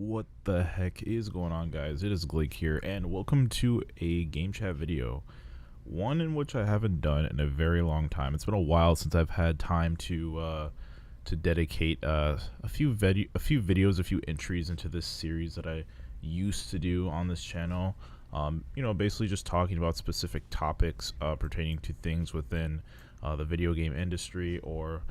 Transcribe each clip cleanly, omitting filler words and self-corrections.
What the heck is going on, guys? It is Glake here, and welcome to a game chat video. One in which I haven't done in a very long time. It's been a while since I've had time to dedicate a few videos, a few entries into this series that I used to do on this channel. Basically just talking about specific topics pertaining to things within the video game industry, or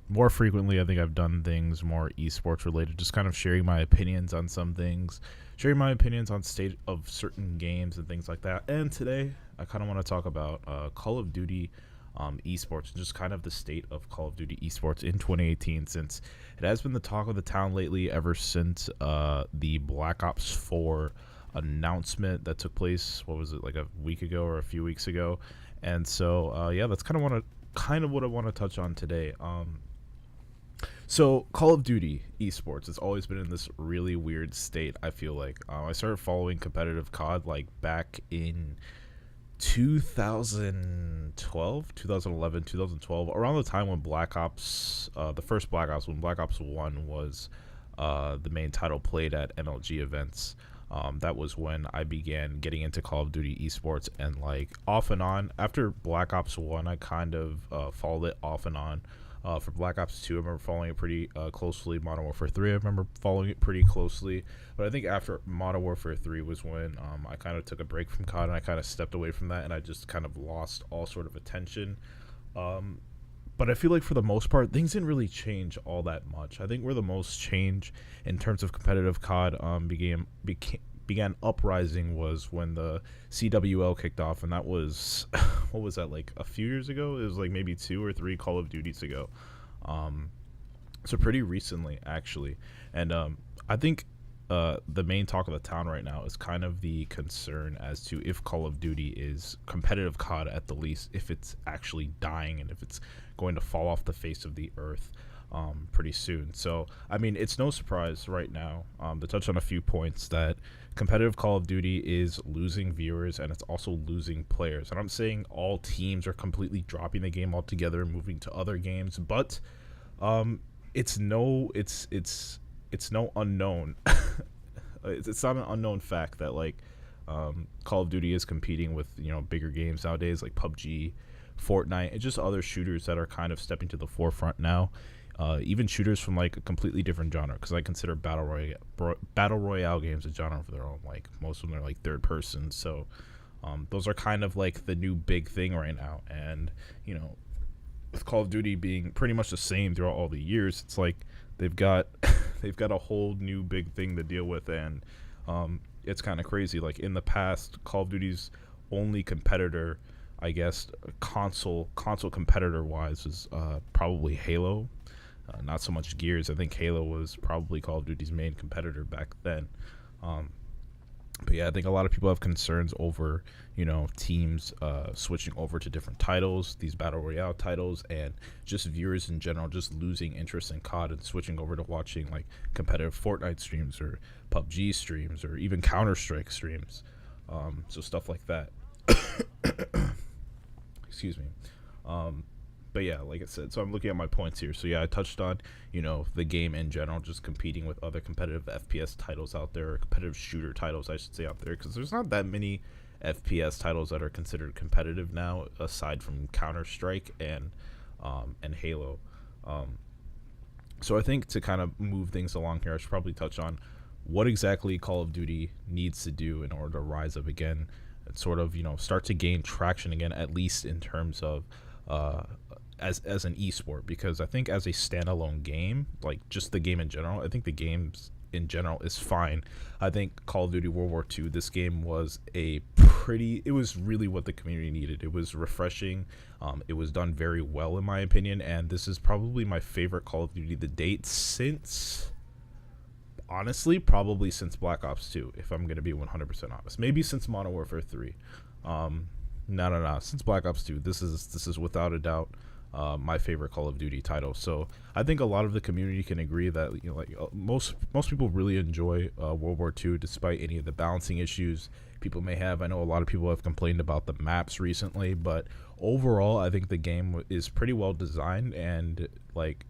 more frequently, I think I've done things more esports related, just kind of sharing my opinions on some things, sharing my opinions on state of certain games and things like that. And today, I kind of want to talk about Call of Duty esports, and just kind of the state of Call of Duty esports in 2018, since it has been the talk of the town lately ever since the Black Ops 4 announcement that took place. What was it, like a week ago or a few weeks ago? And so yeah, that's kind of what I want to touch on today. So Call of Duty esports has always been in this really weird state. I feel like I started following competitive COD like back in 2012, 2011, 2012, around the time when Black Ops, the first Black Ops, when Black Ops 1 was the main title played at MLG events. That was when I began getting into Call of Duty esports, and like off and on. After Black Ops 1, I kind of followed it off and on. For Black Ops 2, I remember following it pretty closely. Modern Warfare 3, I remember following it pretty closely. But I think after Modern Warfare 3 was when I kind of took a break from COD, and I kind of stepped away from that, and I just kind of lost all sort of attention. But I feel like for the most part, things didn't really change all that much. I think where the most change in terms of competitive COD began uprising was when the CWL kicked off, and that was what was that, like a few years ago? It was like maybe 2 or 3 Call of Duties ago. So pretty recently, actually. And I think the main talk of the town right now is kind of the concern as to if Call of Duty is competitive COD, at the least, if it's actually dying and if it's going to fall off the face of the earth pretty soon. So I mean, it's no surprise right now, to touch on a few points, that competitive Call of Duty is losing viewers, and it's also losing players. And I'm saying all teams are completely dropping the game altogether and moving to other games, but it's no unknown it's not an unknown fact that like Call of Duty is competing with bigger games nowadays, like PUBG, Fortnite, and just other shooters that are kind of stepping to the forefront now. Even shooters from like a completely different genre, because I consider Battle Royale games a genre of their own. Like most of them are like third person, so those are kind of like the new big thing right now. And with Call of Duty being pretty much the same throughout all the years, it's like they've got a whole new big thing to deal with. And it's kind of crazy. Like in the past, Call of Duty's only competitor, I guess, console competitor wise, was probably Halo. Not so much Gears. I think Halo was probably Call of Duty's main competitor back then. But yeah, I think a lot of people have concerns over, teams switching over to different titles, these Battle Royale titles, and just viewers in general just losing interest in COD and switching over to watching like competitive Fortnite streams or PUBG streams or even Counter-Strike streams. So stuff like that. Excuse me. But yeah, like I said, so I'm looking at my points here. So yeah, I touched on, the game in general, just competing with other competitive FPS titles out there, or competitive shooter titles, I should say, out there, because there's not that many FPS titles that are considered competitive now, aside from Counter-Strike and Halo. So I think to kind of move things along here, I should probably touch on what exactly Call of Duty needs to do in order to rise up again and sort of, start to gain traction again, at least in terms of as an esport. Because I think as a standalone game, like just the game in general, I think the games in general is fine. I think Call of Duty World War II, this game was it was really what the community needed. It was refreshing. It was done very well in my opinion, and this is probably my favorite Call of Duty to date since, honestly, probably since Black Ops 2, if I'm going to be 100% honest. Maybe since Modern Warfare 3. No. Since Black Ops 2, this is without a doubt my favorite Call of Duty title. So I think a lot of the community can agree that most people really enjoy World War II, despite any of the balancing issues people may have. I know a lot of people have complained about the maps recently, but overall, I think the game is pretty well designed, and like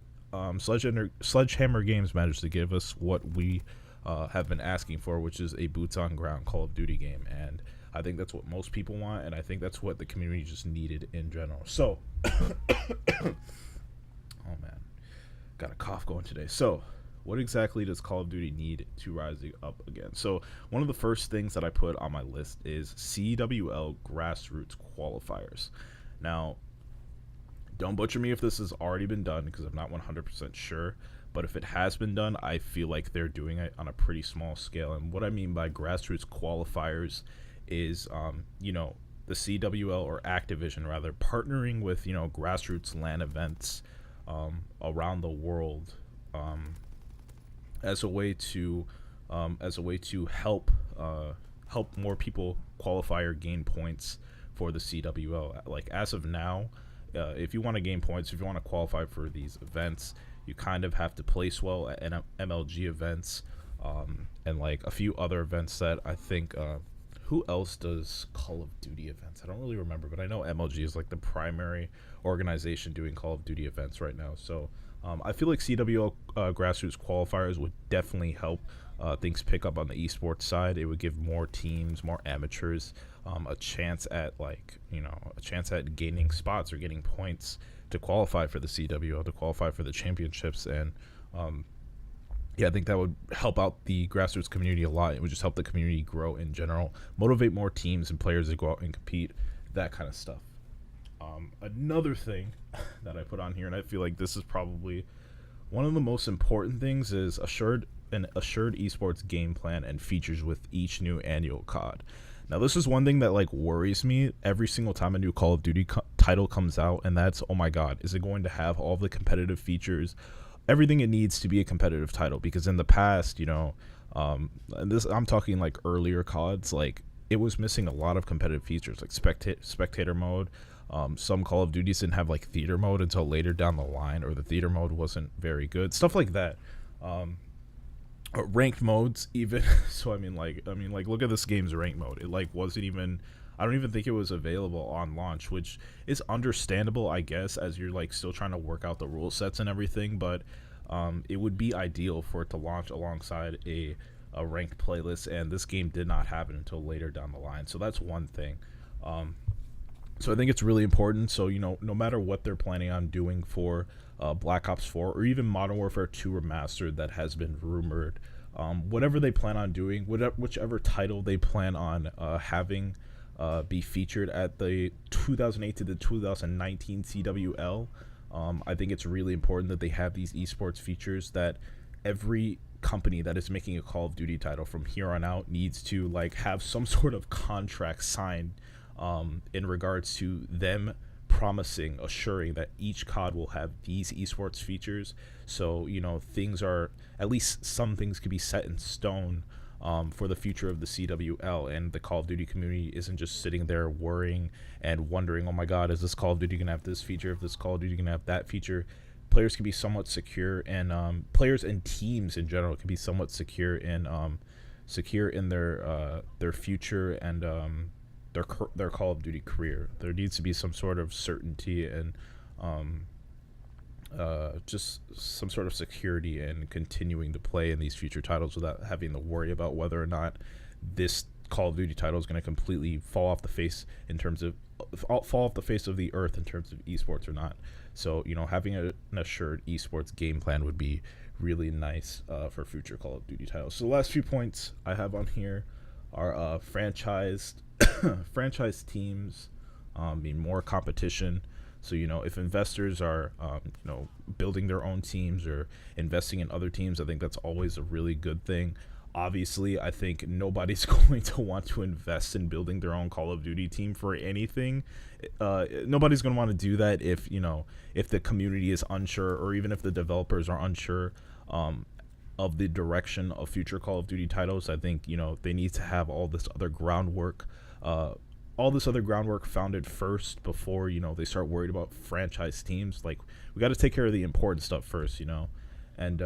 Sledgehammer Games managed to give us what we have been asking for, which is a boots on ground Call of Duty game. And I think that's what most people want, and I think that's what the community just needed in general. So, oh man, got a cough going today. So, what exactly does Call of Duty need to rise up again? So, one of the first things that I put on my list is CWL grassroots qualifiers. Now, don't butcher me if this has already been done, because I'm not 100% sure. But if it has been done, I feel like they're doing it on a pretty small scale. And what I mean by grassroots qualifiers is, the CWL, or Activision rather, partnering with, grassroots LAN events around the world as a way to help more people qualify or gain points for the CWL. Like, as of now, if you want to gain points, if you want to qualify for these events, you kind of have to place well at MLG events, and like a few other events that I think, who else does Call of Duty events? I don't really remember, but I know MLG is like the primary organization doing Call of Duty events right now. So I feel like CWL grassroots qualifiers would definitely help things pick up on the esports side. It would give more teams, more amateurs, a chance at gaining spots or getting points to qualify for the CWL, to qualify for the championships. And I think that would help out the grassroots community a lot. It would just help the community grow in general, motivate more teams and players to go out and compete, that kind of stuff. Another thing that I put on here, and I feel like this is probably one of the most important things, is an assured esports game plan and features with each new annual COD. Now, this is one thing that like worries me every single time a new Call of Duty title comes out, and that's, oh my god, is it going to have all the competitive features, everything it needs to be a competitive title? Because in the past, and this, I'm talking like earlier CODs, like it was missing a lot of competitive features, like spectator mode. Some Call of Duties didn't have like theater mode until later down the line, or the theater mode wasn't very good, stuff like that. Ranked modes even. So I mean like look at this game's ranked mode. It like wasn't even, I don't even think it was available on launch, which is understandable, I guess, as you're like still trying to work out the rule sets and everything. But it would be ideal for it to launch alongside a ranked playlist, and this game did not happen until later down the line. So that's one thing. So I think it's really important. So, no matter what they're planning on doing for Black Ops 4 or even Modern Warfare 2 Remastered that has been rumored, whatever they plan on doing, whichever title they plan on having be featured at the 2008 to the 2019 CWL, I think it's really important that they have these esports features that every company that is making a Call of Duty title from here on out needs to like have some sort of contract signed in regards to them promising, assuring that each COD will have these esports features. So, things are, at least some things could be set in stone for the future of the CWL, and the Call of Duty community isn't just sitting there worrying and wondering, oh my god, is this Call of Duty gonna have this feature, if this Call of Duty gonna have that feature. Players can be somewhat secure, and players and teams in general can be somewhat secure in their future and their Call of Duty career. There needs to be some sort of certainty and just some sort of security in continuing to play in these future titles without having to worry about whether or not this Call of Duty title is going to completely fall off the face of the earth in terms of esports or not. So, having an assured esports game plan would be really nice for future Call of Duty titles. So the last few points I have on here are franchise teams, being more competition. So, if investors are, building their own teams or investing in other teams, I think that's always a really good thing. Obviously, I think nobody's going to want to invest in building their own Call of Duty team for anything. Nobody's going to want to do that if the community is unsure, or even if the developers are unsure of the direction of future Call of Duty titles. I think, they need to have all this other groundwork founded first before, they start worried about franchise teams. Like, we got to take care of the important stuff first, And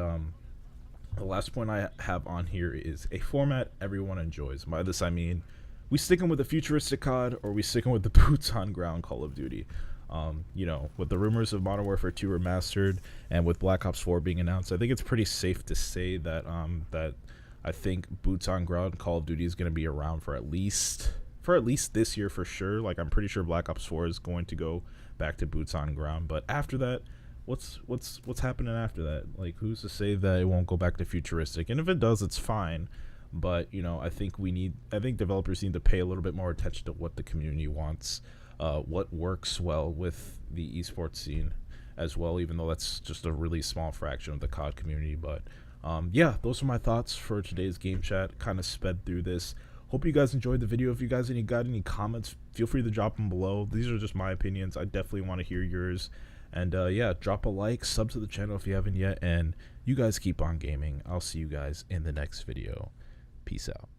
the last point I have on here is a format everyone enjoys. By this I mean, we sticking with the futuristic COD, or we sticking with the boots on ground Call of Duty. With the rumors of Modern Warfare 2 Remastered and with Black Ops 4 being announced, I think it's pretty safe to say that I think boots on ground Call of Duty is going to be around for at least this year for sure. Like, I'm pretty sure Black Ops 4 is going to go back to boots on ground, but after that, what's happening after that? Like, who's to say that it won't go back to futuristic? And if it does, it's fine. But I think developers need to pay a little bit more attention to what the community wants, what works well with the esports scene as well, even though that's just a really small fraction of the COD community. But yeah, those are my thoughts for today's game chat. Kind of sped through this. Hope you guys enjoyed the video. If you guys got any comments, feel free to drop them below. These are just my opinions. I definitely want to hear yours. And yeah, drop a like, sub to the channel if you haven't yet, and you guys keep on gaming. I'll see you guys in the next video. Peace out.